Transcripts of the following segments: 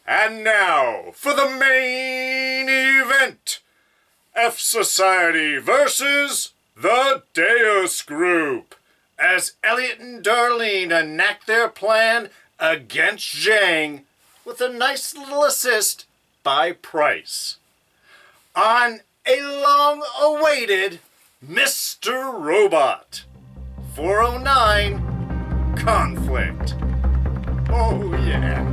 And now, for the main event, fsociety versus the Deus Group, as Elliot and Darlene enact their plan against Zhang with a nice little assist by Price. On a long-awaited Mr. Robot, 409 Conflict. Oh yeah.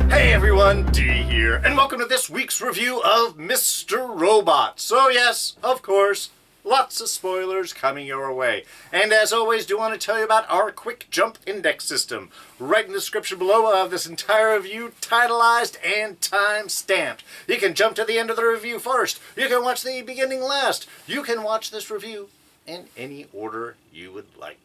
Hey everyone, D here, and welcome to this week's review of Mr. Robot. So yes, of course, lots of spoilers coming your way. And as always, do want to tell you about our quick jump index system. Right in the description below of this entire review, titleized and time-stamped. You can jump to the end of the review first. You can watch the beginning last. You can watch this review in any order you would like.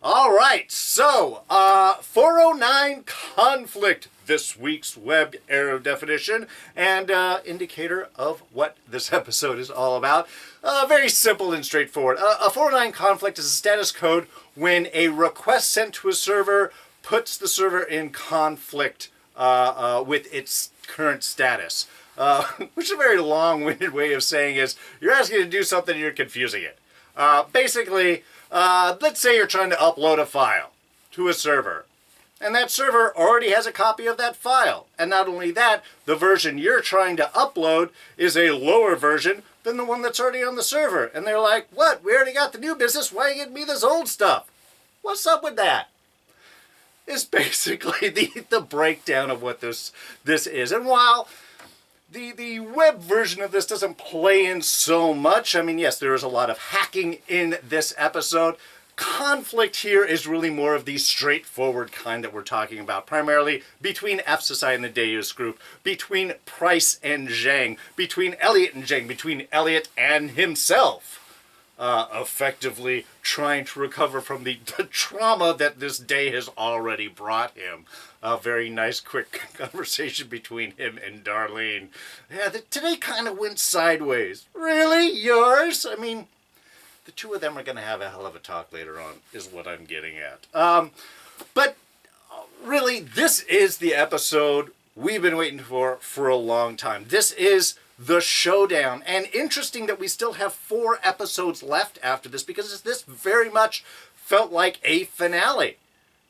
Alright, so, 409 Conflict, this week's web arrow definition and indicator of what this episode is all about. Very simple and straightforward. A 409 conflict is a status code when a request sent to a server puts the server in conflict with its current status. Which is a very long-winded way of saying is you're asking to do something and you're confusing it. Basically, let's say you're trying to upload a file to a server. And that server already has a copy of that file. And not only that, the version you're trying to upload is a lower version than the one that's already on the server. And they're like, what? We already got the new business. Why are you getting me this old stuff? What's up with that? It's basically the breakdown of what this is. And while the web version of this doesn't play in so much, I mean, yes, there is a lot of hacking in this episode. Conflict here is really more of the straightforward kind that we're talking about, primarily between fsociety and the Deus Group, between Price and Zhang, between Elliot and Zhang, between Elliot and himself, effectively trying to recover from the trauma that this day has already brought him. A very nice, quick conversation between him and Darlene. Yeah, today kind of went sideways. Really? Yours? I mean, the two of them are going to have a hell of a talk later on, is what I'm getting at. But really, this is the episode we've been waiting for a long time. This is the showdown. And interesting that we still have 4 episodes left after this, because this very much felt like a finale.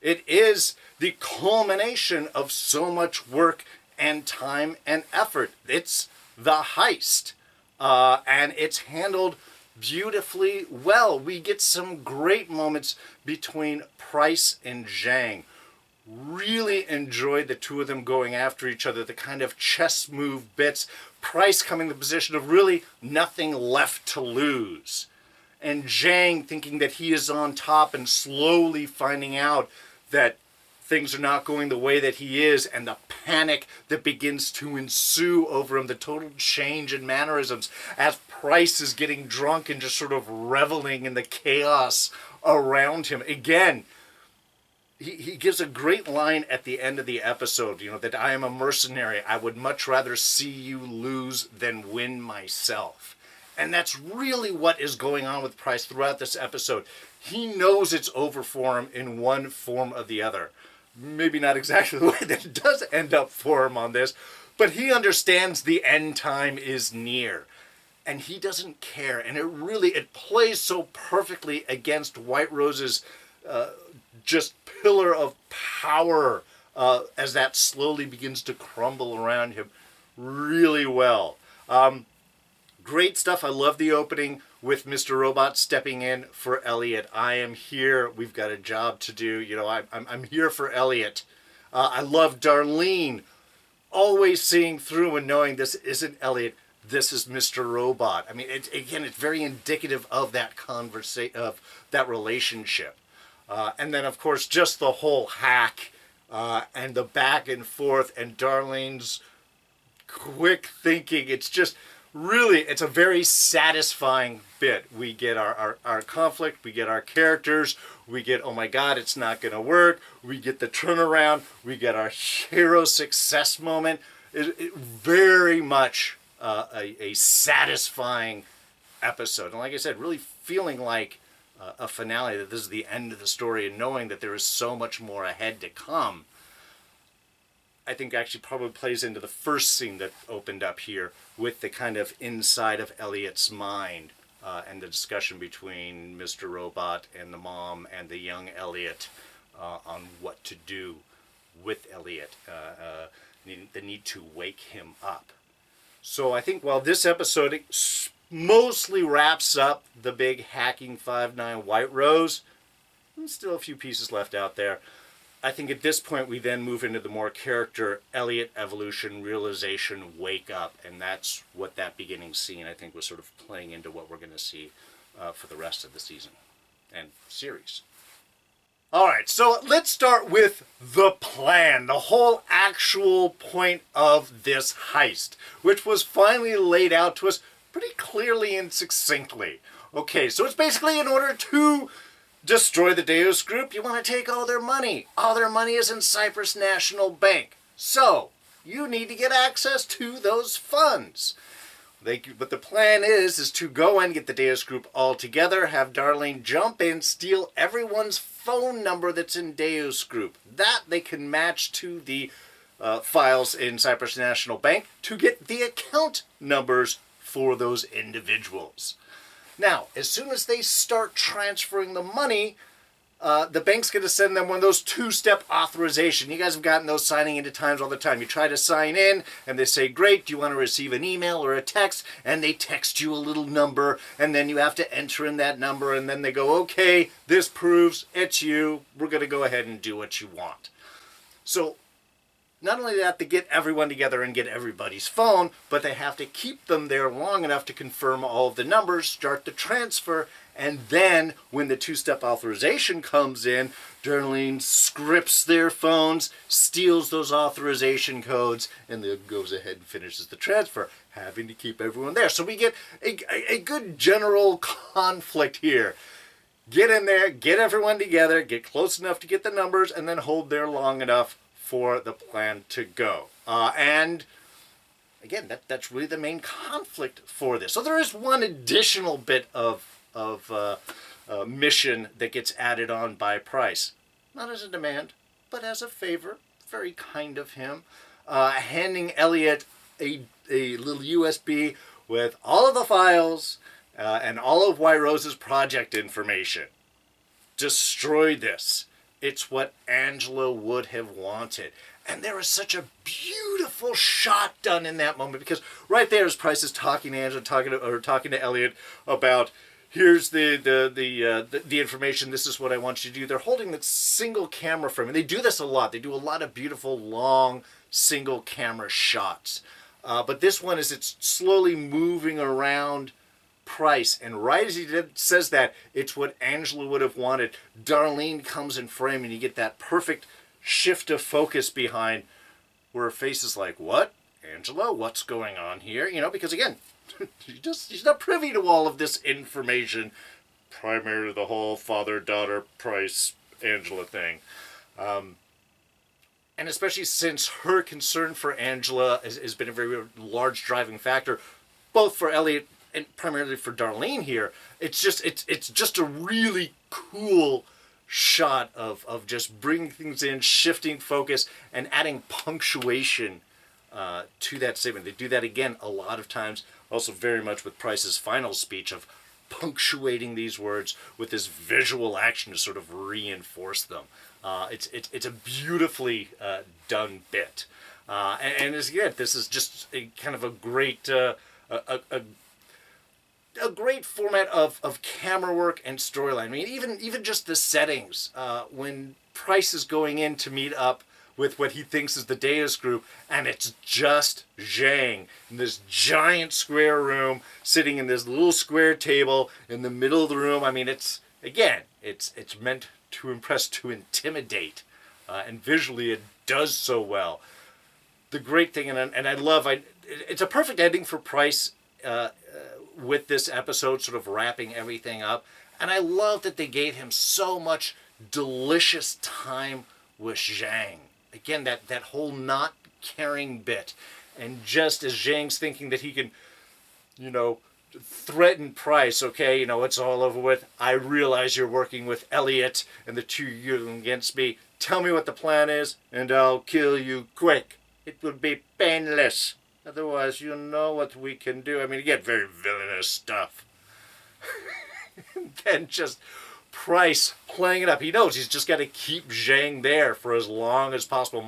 It is the culmination of so much work and time and effort. It's the heist. And it's handled beautifully well. We get some great moments between Price and Zhang. Really enjoyed the two of them going after each other, the kind of chess move bits. Price coming to the position of really nothing left to lose. And Zhang thinking that he is on top and slowly finding out that things are not going the way that he is, and the panic that begins to ensue over him, the total change in mannerisms as Price is getting drunk and just sort of reveling in the chaos around him. Again, he gives a great line at the end of the episode, you know, that I am a mercenary. I would much rather see you lose than win myself. And that's really what is going on with Price throughout this episode. He knows it's over for him in one form or the other. Maybe not exactly the way that it does end up for him on this, but he understands the end time is near. And he doesn't care. And it plays so perfectly against Whiterose's just pillar of power as that slowly begins to crumble around him really well. Great stuff. I love the opening with Mr. Robot stepping in for Elliot. I am here. We've got a job to do. You know, I'm here for Elliot. I love Darlene always seeing through and knowing this isn't Elliot. This is Mr. Robot. I mean, it's very indicative of that of that relationship. And then, of course, just the whole hack and the back and forth and Darlene's quick thinking. It's just really, it's a very satisfying bit. We get our conflict, we get our characters, we get, oh my God, it's not going to work. We get the turnaround, we get our hero success moment. It very much a satisfying episode. And like I said, really feeling like a finale, that this is the end of the story, and knowing that there is so much more ahead to come, I think actually probably plays into the first scene that opened up here with the kind of inside of Elliot's mind and the discussion between Mr. Robot and the mom and the young Elliot on what to do with Elliot, the need to wake him up. So I think while this episode mostly wraps up the big hacking 5/9 Whiterose, there's still a few pieces left out there. I think at this point we then move into the more character Elliot evolution, realization, wake up, and that's what that beginning scene I think was sort of playing into what we're going to see for the rest of the season and series. All right, so let's start with the plan, the whole actual point of this heist, which was finally laid out to us pretty clearly and succinctly. Okay, so it's basically in order to destroy the Deus Group, you want to take all their money. All their money is in Cyprus National Bank. So, you need to get access to those funds. But the plan is to go and get the Deus Group all together, have Darlene jump in, steal everyone's phone number that's in Deus Group. That they can match to the files in Cyprus National Bank to get the account numbers for those individuals. Now, as soon as they start transferring the money, the bank's going to send them one of those two-step authorization. You guys have gotten those signing into times all the time. You try to sign in, and they say, great, do you want to receive an email or a text? And they text you a little number, and then you have to enter in that number, and then they go, okay, this proves it's you. We're going to go ahead and do what you want. So not only do they have to get everyone together and get everybody's phone, but they have to keep them there long enough to confirm all of the numbers, start the transfer, and then when the two-step authorization comes in, Darlene scripts their phones, steals those authorization codes, and then goes ahead and finishes the transfer, having to keep everyone there. So we get a good general conflict here. Get in there, get everyone together, get close enough to get the numbers, and then hold there long enough for the plan to go. And again, that's really the main conflict for this. So there is one additional bit of mission that gets added on by Price. Not as a demand, but as a favor. Very kind of him. Handing Elliot a little USB with all of the files and all of Whiterose's project information. Destroy this. It's what Angela would have wanted. And there is such a beautiful shot done in that moment, because right there as Price is talking to Angela, talking to Elliot about, here's the information, this is what I want you to do. They're holding that single camera frame, and they do this a lot. They do a lot of beautiful, long, single camera shots. But this one is it's slowly moving around Price, and right as he says that, it's what Angela would have wanted. Darlene comes in frame, and you get that perfect shift of focus behind where her face is like, what? Angela, what's going on here? You know, because again, she's not privy to all of this information, primarily the whole father-daughter Price Angela thing. And especially since her concern for Angela has been a very large driving factor, both for Elliot and primarily for Darlene here. It's just a really cool shot of just bringing things in, shifting focus, and adding punctuation to that statement. They do that again a lot of times, also very much with Price's final speech of punctuating these words with this visual action to sort of reinforce them. It's a beautifully done bit. And as again, this is just a kind of a great a great format of camera work and storyline. I mean, even just the settings. When Price is going in to meet up with what he thinks is the Deus Group, and it's just Zhang in this giant square room, sitting in this little square table in the middle of the room. I mean, it's meant to impress, to intimidate, and visually it does so well. The great thing, and I love, it's a perfect ending for Price with this episode, sort of wrapping everything up. And I love that they gave him so much delicious time with Zhang. Again, that whole not caring bit. And just as Zhang's thinking that he can, threaten Price, okay, you know, it's all over with. I realize you're working with Elliot and the two of you against me. Tell me what the plan is, and I'll kill you quick. It will be painless. Otherwise, you know what we can do. I mean, you get very villainous stuff. And then just Price playing it up. He knows he's just got to keep Zhang there for as long as possible.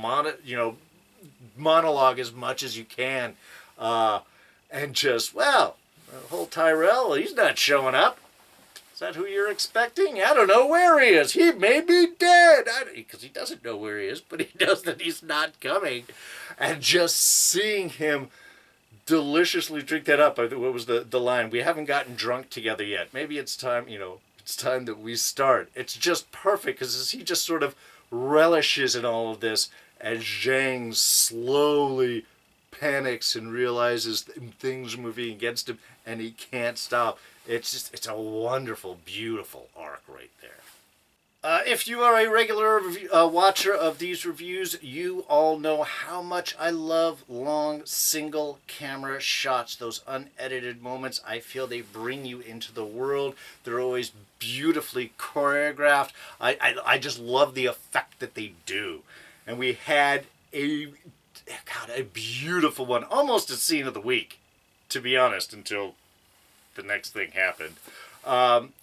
Monologue as much as you can. And just, well, the whole Tyrell, he's not showing up. Is that who you're expecting? I don't know where he is. He may be dead. Because he doesn't know where he is, but he knows that he's not coming. And just seeing him deliciously drink that up. What was the line? We haven't gotten drunk together yet. Maybe it's time, it's time that we start. It's just perfect because he just sort of relishes in all of this as Zhang slowly panics and realizes things are moving against him and he can't stop. It's a wonderful, beautiful arc right there. If you are a regular watcher of these reviews, you all know how much I love long single camera shots, those unedited moments. I feel they bring you into the world. They're always beautifully choreographed. I just love the effect that they do. And we had a beautiful one, almost a scene of the week, to be honest, until the next thing happened.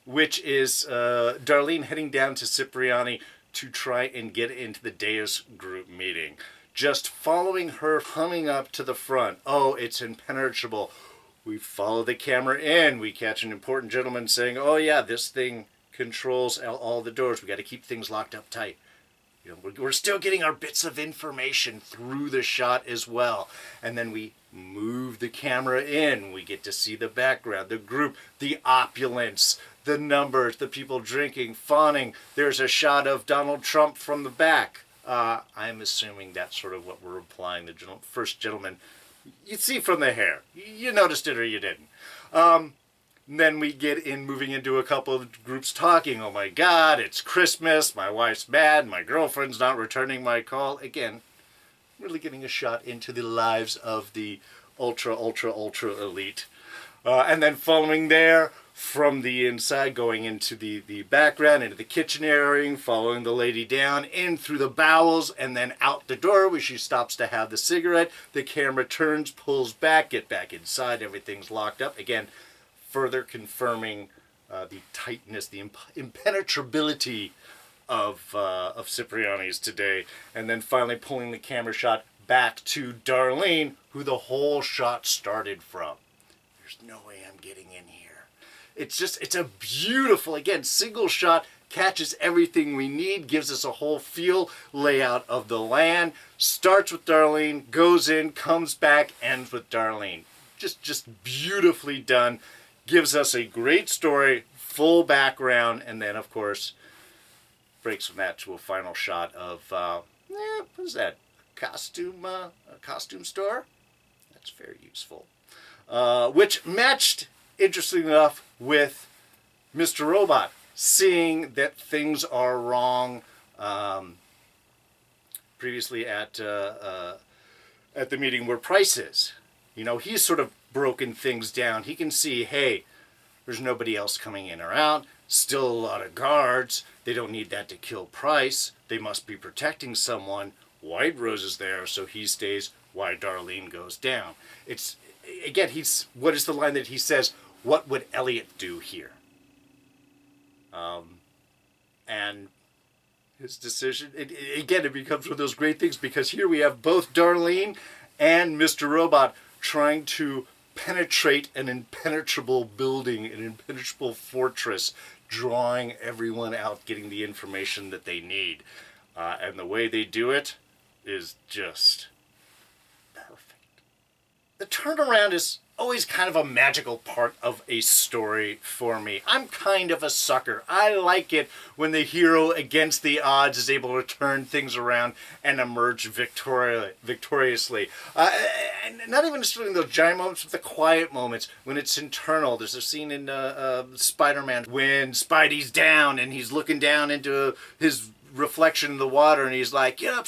Which is Darlene heading down to Cipriani to try and get into the Deus Group meeting. Just following her humming up to the front. Oh, it's impenetrable. We follow the camera in. We catch an important gentleman saying, oh yeah, this thing controls all the doors. We got to keep things locked up tight. We're still getting our bits of information through the shot as well. And then we move the camera in. We get to see the background, the group, the opulence, the numbers, the people drinking, fawning. There's a shot of Donald Trump from the back. I'm assuming that's sort of what we're implying. The first gentleman, you see from the hair. You noticed it or you didn't. Then we get in, moving into a couple of groups talking. Oh my God, it's Christmas. My wife's mad. My girlfriend's not returning my call. Again, really getting a shot into the lives of the ultra elite. And then following there, from the inside, going into the background, into the kitchen area, following the lady down, in through the bowels, and then out the door where she stops to have the cigarette. The camera turns, pulls back, get back inside. Everything's locked up. Again, further confirming the tightness, the impenetrability of Cipriani's today. And then finally pulling the camera shot back to Darlene, who the whole shot started from. There's no way I'm getting in here. It's a beautiful, again, single shot, catches everything we need, gives us a whole feel, layout of the land, starts with Darlene, goes in, comes back, ends with Darlene. Just beautifully done. Gives us a great story, full background, and then, of course, breaks from that to a final shot of, what is that, a costume store? That's very useful. Which matched, interestingly enough, with Mr. Robot, seeing that things are wrong. Previously at the meeting where Price is, he's sort of broken things down. He can see, hey, there's nobody else coming in or out. Still a lot of guards. They don't need that to kill Price. They must be protecting someone. Whiterose is there, so he stays while Darlene goes down. It's, again, what is the line that he says? What would Elliot do here? And his decision, it becomes one of those great things, because here we have both Darlene and Mr. Robot trying to penetrate an impenetrable building, an impenetrable fortress, drawing everyone out, getting the information that they need. And the way they do it is just perfect. The turnaround is always kind of a magical part of a story for me. I'm kind of a sucker. I like it when the hero against the odds is able to turn things around and emerge victoriously. And not even just doing those giant moments, but the quiet moments when it's internal. There's a scene in Spider-Man when Spidey's down and he's looking down into his reflection in the water and he's like, get up,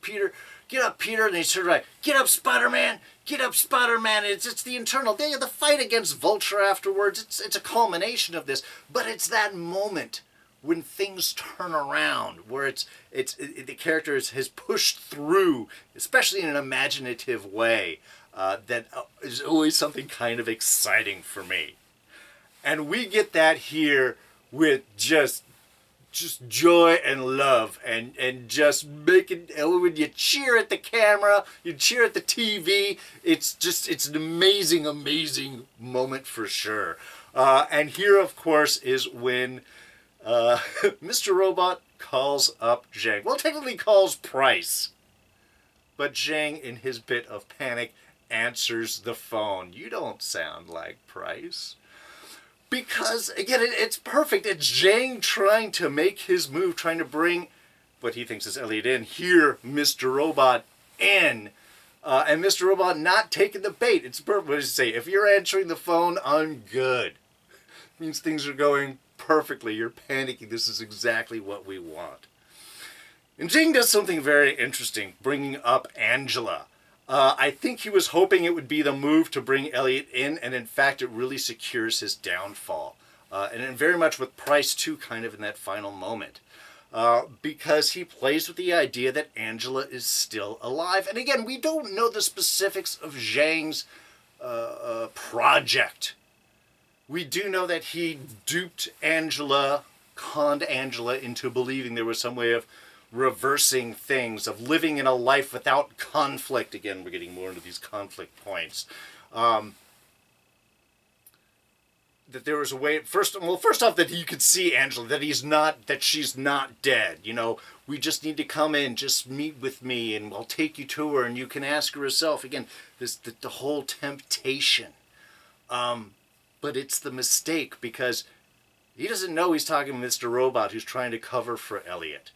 Peter. Get up, Peter. And he's sort of like, get up, Spider-Man. get up, Spider-Man. It's the internal day of the fight against Vulture afterwards. It's a culmination of this, but it's that moment when things turn around, where the character has pushed through, especially in an imaginative way, that is always something kind of exciting for me. And we get that here with just joy and love, and just making, when you cheer at the camera, you cheer at the TV, it's an amazing moment for sure. And here, of course, is when Mr. Robot calls up Zhang. Well, technically calls Price, but Zhang, in his bit of panic, answers the phone. You don't sound like Price. Because, again, it's perfect. It's Zhang trying to make his move, trying to bring what he thinks is Elliot in, here Mr. Robot in, and Mr. Robot not taking the bait. It's perfect. What does he say? If you're answering the phone, I'm good. It means things are going perfectly. You're panicking. This is exactly what we want. And Zhang does something very interesting, bringing up Angela. I think he was hoping it would be the move to bring Elliot in, and in fact it really secures his downfall. And very much with Price too, kind of in that final moment. Because he plays with the idea that Angela is still alive. And again, we don't know the specifics of Zhang's project. We do know that he duped Angela, conned Angela into believing there was some way of reversing things, of living in a life without conflict. Again, we're getting more into these conflict points. That there was a way, first off, that you could see Angela, that she's not dead. You know, we just need to come in, just meet with me, and I'll take you to her, and you can ask her herself. Again, the whole temptation. But it's the mistake, because he doesn't know he's talking to Mr. Robot, who's trying to cover for Elliot.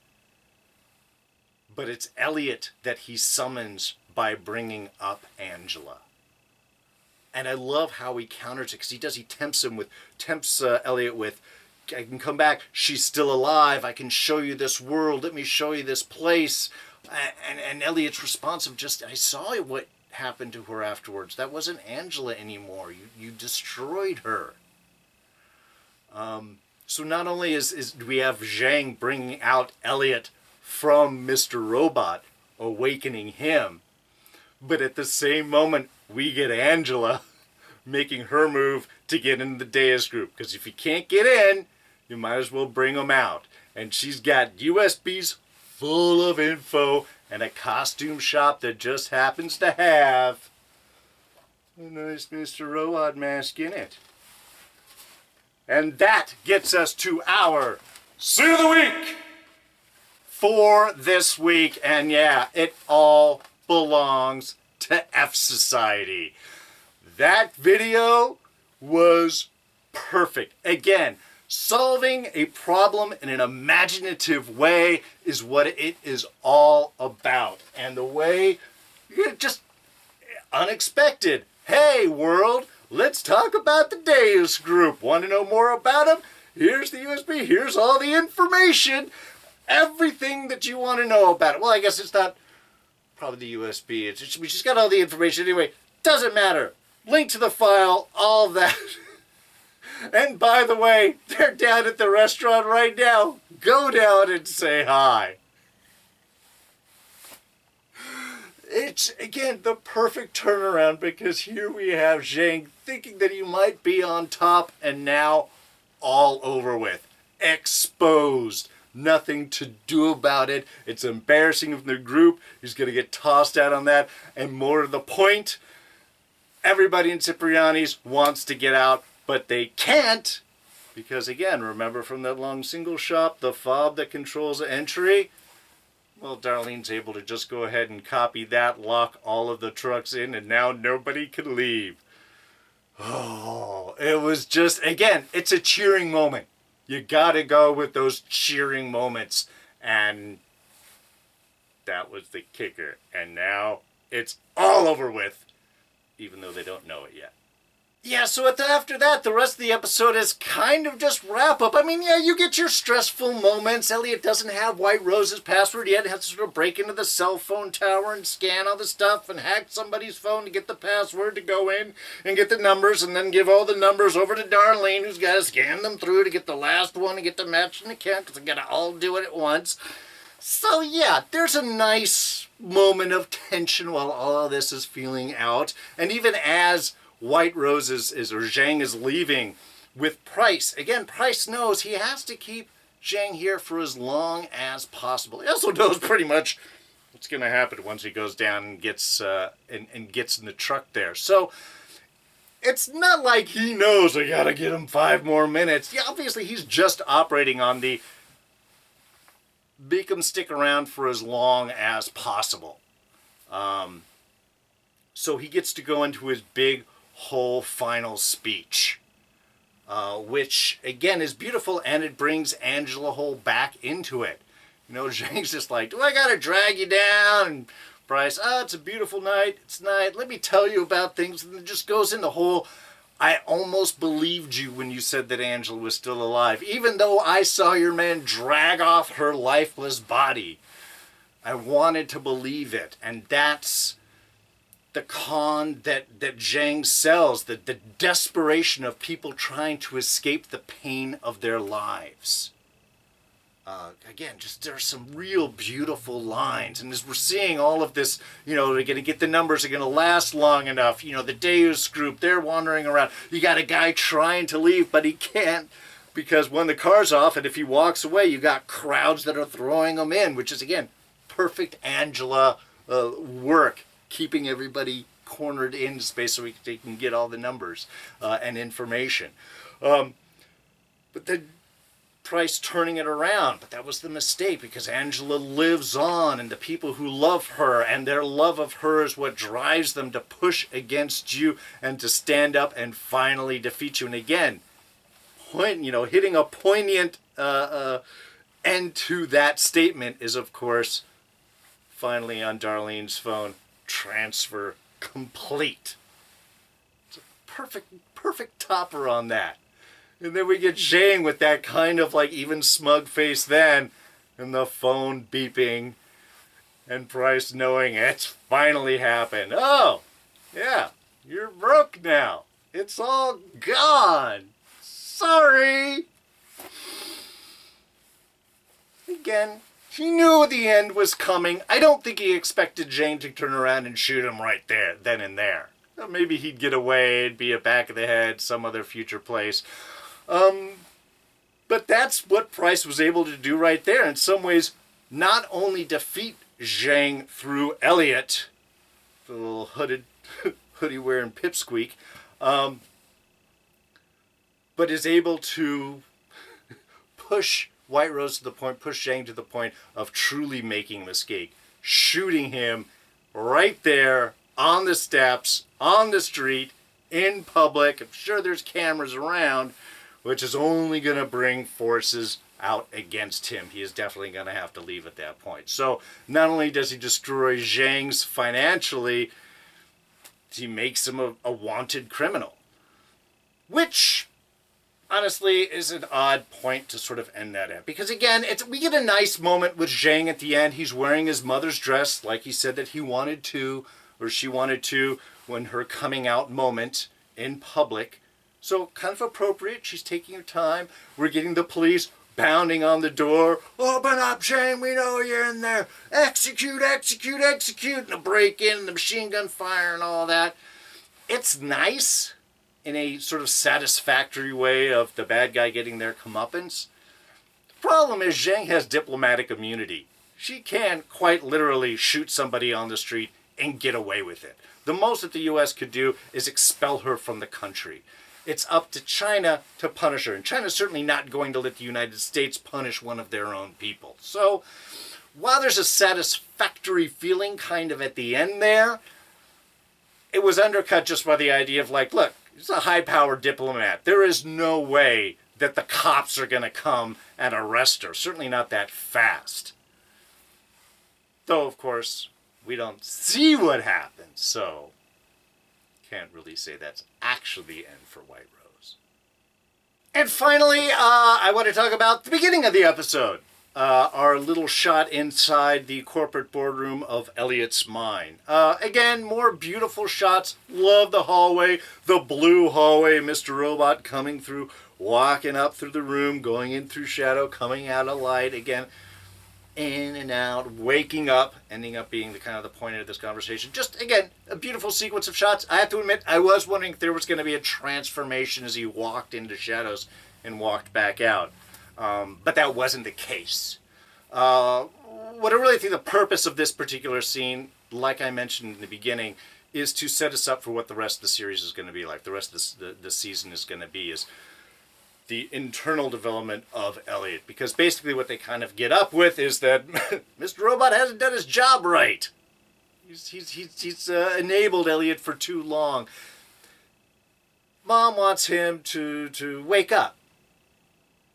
But it's Elliot that he summons by bringing up Angela. And I love how he counters it, because he tempts Elliot with, I can come back, she's still alive, I can show you this world, let me show you this place. And Elliot's response of just, I saw what happened to her afterwards. That wasn't Angela anymore. You destroyed her. So not only do we have Zhang bringing out Elliot from Mr. Robot, awakening him, but at the same moment we get Angela making her move to get into the Deus Group, because if you can't get in, you might as well bring them out. And she's got USBs full of info and a costume shop that just happens to have a nice Mr. Robot mask in it. And that gets us to our Suit of the Week for this week. And yeah, it all belongs to fsociety. That video was perfect. Again, solving a problem in an imaginative way is what it is all about. And the way, just unexpected. Hey world, let's talk about the Deus Group. Want to know more about them? Here's the USB, here's all the information. Everything that you want to know about it. Well, I guess it's not probably the USB. We just got all the information anyway. Doesn't matter. Link to the file, all that. And by the way, they're down at the restaurant right now. Go down and say hi. It's, again, the perfect turnaround, because here we have Zhang thinking that he might be on top, and now all over with. Exposed. Nothing to do about it. It's embarrassing of the group. He's going to get tossed out on that. And more to the point, everybody in Cipriani's wants to get out, but they can't, because again, remember from that long single shop, the fob that controls the entry? Well, Darlene's able to just go ahead and copy that, lock all of the trucks in, and now nobody can leave. Oh, it was just, again, it's a cheering moment. You gotta go with those cheering moments. And that was the kicker. And now it's all over with, even though they don't know it yet. Yeah, so after that, the rest of the episode is kind of just wrap up. I mean, yeah, you get your stressful moments. Elliot doesn't have Whiterose's password yet. He has to sort of break into the cell phone tower and scan all the stuff and hack somebody's phone to get the password to go in and get the numbers and then give all the numbers over to Darlene, who's got to scan them through to get the last one to get the matching account because they got to all do it at once. So yeah, there's a nice moment of tension while all of this is feeling out. And even as Whiterose or Zhang is leaving with Price. Again, Price knows he has to keep Zhang here for as long as possible. He also knows pretty much what's going to happen once he goes down and gets gets in the truck there. So it's not like he knows I gotta get him 5 more minutes. Yeah, obviously he's just operating on the make him stick around for as long as possible. So he gets to go into his big whole final speech, which again is beautiful, and it brings Angela Hull back into it. You know, Zhang's just like, do I gotta drag you down? And Bryce, it's a beautiful night, it's night, let me tell you about things. And it just goes in the whole, I almost believed you when you said that Angela was still alive, even though I saw your man drag off her lifeless body. I wanted to believe it, and that's the con that Zhang sells, the desperation of people trying to escape the pain of their lives. Again, just there's some real beautiful lines. And as we're seeing all of this, you know, they're going to get the numbers, they're going to last long enough. You know, the Deus Group, they're wandering around. You got a guy trying to leave, but he can't because when the car's off and if he walks away, you got crowds that are throwing him in, which is, again, perfect Angela work. Keeping everybody cornered in space so they can get all the numbers and information. But then Price turning it around. But that was the mistake because Angela lives on and the people who love her and their love of her is what drives them to push against you and to stand up and finally defeat you. And again, hitting a poignant end to that statement is, of course, finally on Darlene's phone. Transfer complete. It's a perfect topper on that. And then we get Zhang with that kind of like even smug face then, and the phone beeping, and Price knowing it's finally happened. Oh, yeah, you're broke now. It's all gone. Sorry. Again, he knew the end was coming. I don't think he expected Zhang to turn around and shoot him right there, then and there. Maybe he'd get away, it'd be a back of the head, some other future place. But that's what Price was able to do right there. In some ways, not only defeat Zhang through Elliot, the little hoodie-wearing pipsqueak, but is able to push Whiterose to the point, push Zhang to the point of truly making a mistake, shooting him right there on the steps, on the street, in public. I'm sure there's cameras around, which is only going to bring forces out against him. He is definitely going to have to leave at that point. So not only does he destroy Zhang's financially, he makes him a wanted criminal, which honestly is an odd point to sort of end that at. Because again, we get a nice moment with Zhang at the end. He's wearing his mother's dress like he said that he wanted to, or she wanted to, when her coming out moment in public. So kind of appropriate. She's taking her time. We're getting the police pounding on the door. Open up, Zhang, we know you're in there. Execute, execute, execute. And the break-in and the machine gun fire and all that. It's nice in a sort of satisfactory way of the bad guy getting their comeuppance. The problem is Zhang has diplomatic immunity. She can quite literally shoot somebody on the street and get away with it. The most that the U.S. could do is expel her from the country. It's up to China to punish her. And China's certainly not going to let the United States punish one of their own people. So while there's a satisfactory feeling kind of at the end there, it was undercut just by the idea of like, look, he's a high-powered diplomat. There is no way that the cops are going to come and arrest her. Certainly not that fast. Though, of course, we don't see what happens, so can't really say that's actually the end for Whiterose. And finally, I want to talk about the beginning of the episode. Our little shot inside the corporate boardroom of Elliot's mind. Again, more beautiful shots. Love the hallway, the blue hallway. Mr. Robot coming through, walking up through the room, going in through shadow, coming out of light. Again, in and out, waking up, ending up being the kind of the point of this conversation. Just, again, a beautiful sequence of shots. I have to admit, I was wondering if there was going to be a transformation as he walked into shadows and walked back out. But that wasn't the case. What I really think the purpose of this particular scene, like I mentioned in the beginning, is to set us up for what the rest of the series is going to be like. The rest of the season is going to be is the internal development of Elliot. Because basically what they kind of get up with is that Mr. Robot hasn't done his job right. He's enabled Elliot for too long. Mom wants him to wake up.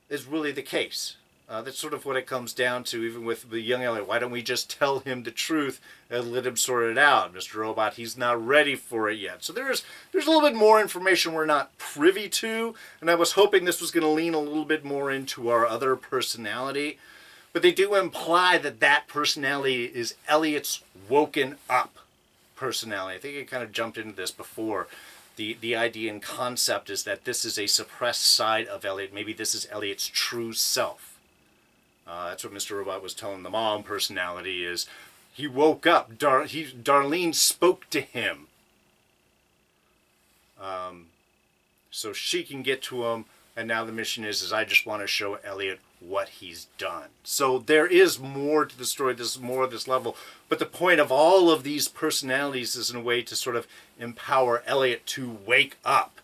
Is really the case. That's sort of what it comes down to, even with the young Elliot. Why don't we just tell him the truth and let him sort it out? Mr. Robot, he's not ready for it yet. So there's a little bit more information we're not privy to, and I was hoping this was going to lean a little bit more into our other personality. But they do imply that that personality is Elliot's woken up personality. I think I kind of jumped into this before. The idea and concept is that this is a suppressed side of Elliot. Maybe this is Elliot's true self. That's what Mr. Robot was telling the mom personality is. He woke up. Darlene spoke to him. So she can get to him. And now the mission is I just want to show Elliot what he's done. So there is more to the story. There's more of this level. But the point of all of these personalities is in a way to sort of empower Elliot to wake up.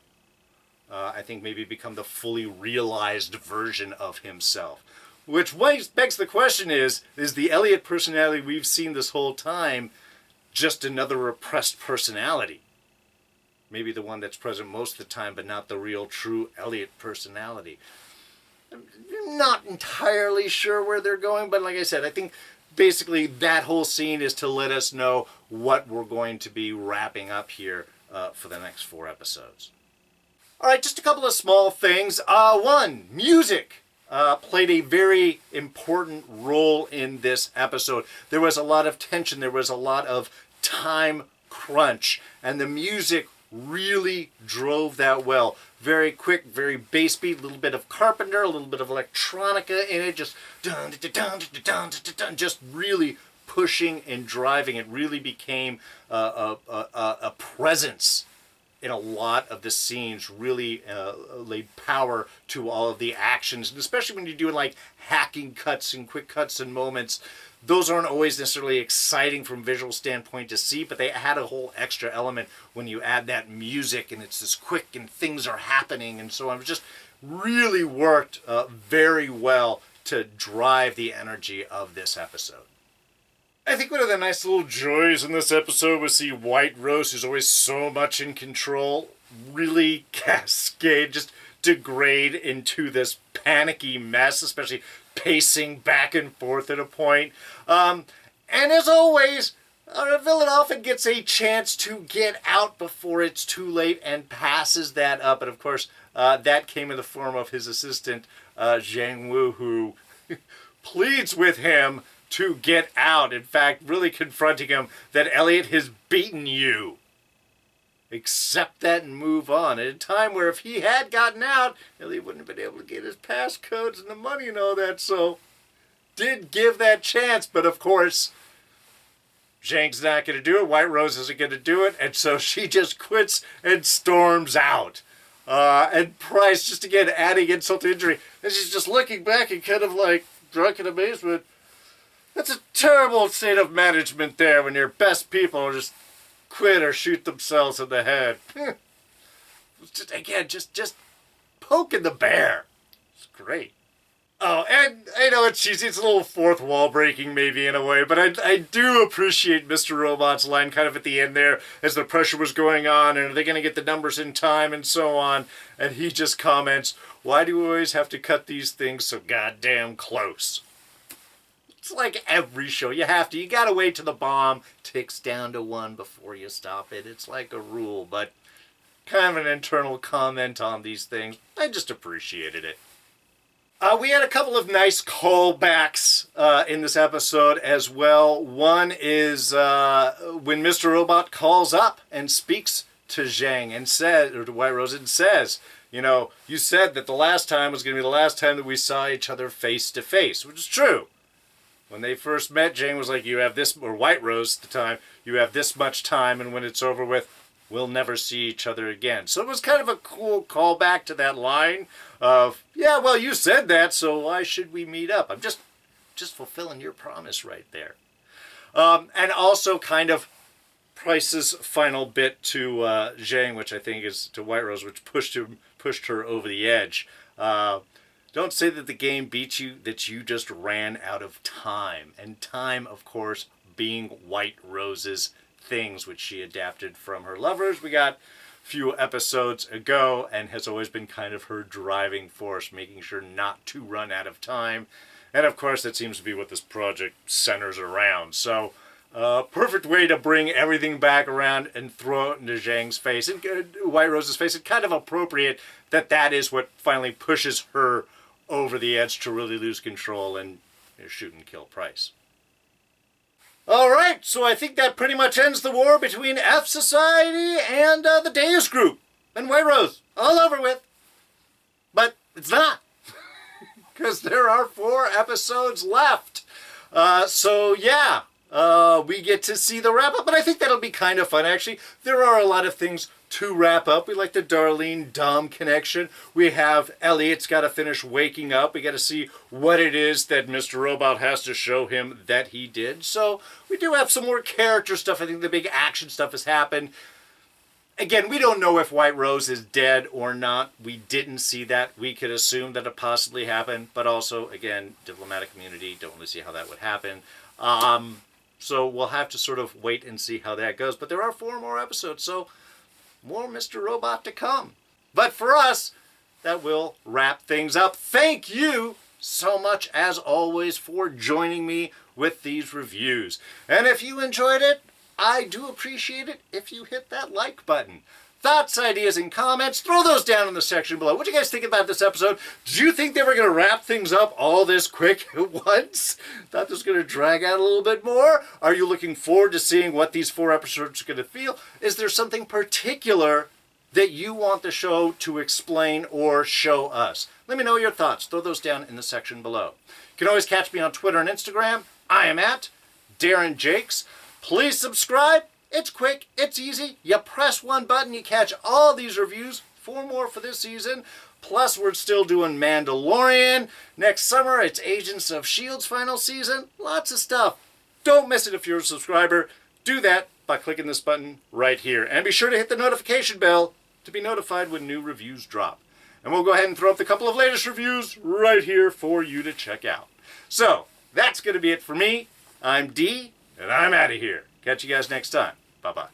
I think maybe become the fully realized version of himself. Which begs the question is the Elliot personality we've seen this whole time just another repressed personality? Maybe the one that's present most of the time, but not the real, true Elliot personality. I'm not entirely sure where they're going, but like I said, I think basically that whole scene is to let us know what we're going to be wrapping up here for the next 4 episodes. All right, just a couple of small things. One, music played a very important role in this episode. There was a lot of tension. There was a lot of time crunch, and the music really drove that well. Very quick, very bass beat, a little bit of Carpenter, a little bit of electronica in it, just dun, dun, dun, dun, dun, dun, dun, just really pushing and driving. It really became a presence in a lot of the scenes, really laid power to all of the actions, and especially when you're doing like hacking cuts and quick cuts and moments. Those aren't always necessarily exciting from a visual standpoint to see, but they add a whole extra element when you add that music and it's this quick and things are happening and so on. It just really worked very well to drive the energy of this episode. I think one of the nice little joys in this episode was see Whiterose, who's always so much in control, really cascade, just degrade into this panicky mess, especially pacing back and forth at a point. And as always, our villain often gets a chance to get out before it's too late and passes that up. And of course, that came in the form of his assistant, Zhang Wu, who pleads with him to get out. In fact, really confronting him that Elliot has beaten you. Accept that and move on. At a time where if he had gotten out, Elliot wouldn't have been able to get his passcodes and the money and all that. So, did give that chance. But of course, Zhang's not going to do it. Whiterose isn't going to do it. And so she just quits and storms out. And Price, just again, adding insult to injury. And she's just looking back and kind of like drunk in amazement. That's a terrible state of management there when your best people just quit or shoot themselves in the head. Just again, just poking the bear. It's great. Oh, and I know it's cheesy, it's a little fourth wall breaking maybe in a way, but I do appreciate Mr. Robot's line kind of at the end there as the pressure was going on and are they going to get the numbers in time and so on, and he just comments, why do we always have to cut these things so goddamn close? It's like every show. You gotta wait till the bomb ticks down to 1 before you stop it. It's like a rule, but kind of an internal comment on these things. I just appreciated it. We had a couple of nice callbacks in this episode as well. One is when Mr. Robot calls up and speaks to Zhang and says, or to Whiterose, and says, you know, you said that the last time was going to be the last time that we saw each other face to face, which is true. When they first met, Zhang was like, you have this, or Whiterose at the time, you have this much time, and when it's over with, we'll never see each other again. So it was kind of a cool callback to that line of, yeah, well, you said that, so why should we meet up? I'm just fulfilling your promise right there. And also kind of Price's final bit to Zhang, which I think is to Whiterose, which pushed her over the edge. Don't say that the game beat you, that you just ran out of time. And time, of course, being Whiterose's things, which she adapted from her lovers. We got a few episodes ago, and has always been kind of her driving force, making sure not to run out of time. And of course, that seems to be what this project centers around. So, perfect way to bring everything back around and throw it into Zhang's face, and Whiterose's face. It's kind of appropriate that that is what finally pushes her over the edge to really lose control and shoot and kill Price. Alright, so I think that pretty much ends the war between fsociety and the Deus Group and Whiterose. All over with. But it's not. Because there are 4 episodes left. So yeah, we get to see the wrap-up, but I think that'll be kind of fun, actually. There are a lot of things to wrap up. We like the Darlene-Dom connection. We have Elliot's got to finish waking up. We got to see what it is that Mr. Robot has to show him that he did. So we do have some more character stuff. I think the big action stuff has happened. Again, we don't know if Whiterose is dead or not. We didn't see that. We could assume that it possibly happened. But also, again, diplomatic community, don't really see how that would happen. So we'll have to sort of wait and see how that goes. But there are 4 more episodes, so more Mr. Robot to come. But for us, that will wrap things up. Thank you so much, as always, for joining me with these reviews. And if you enjoyed it, I do appreciate it if you hit that like button. Thoughts, ideas, and comments, throw those down in the section below. What do you guys think about this episode? Did you think they were going to wrap things up all this quick at once? Thought this was going to drag out a little bit more? Are you looking forward to seeing what these 4 episodes are going to feel? Is there something particular that you want the show to explain or show us? Let me know your thoughts. Throw those down in the section below. You can always catch me on Twitter and Instagram. I am at Darren Jakes. Please subscribe. It's quick, it's easy. You press one button, you catch all these reviews. 4 more for this season. Plus, we're still doing Mandalorian. Next summer, it's Agents of S.H.I.E.L.D.'s final season. Lots of stuff. Don't miss it if you're a subscriber. Do that by clicking this button right here. And be sure to hit the notification bell to be notified when new reviews drop. And we'll go ahead and throw up the couple of latest reviews right here for you to check out. So, that's going to be it for me. I'm D, and I'm out of here. Catch you guys next time. Bye-bye.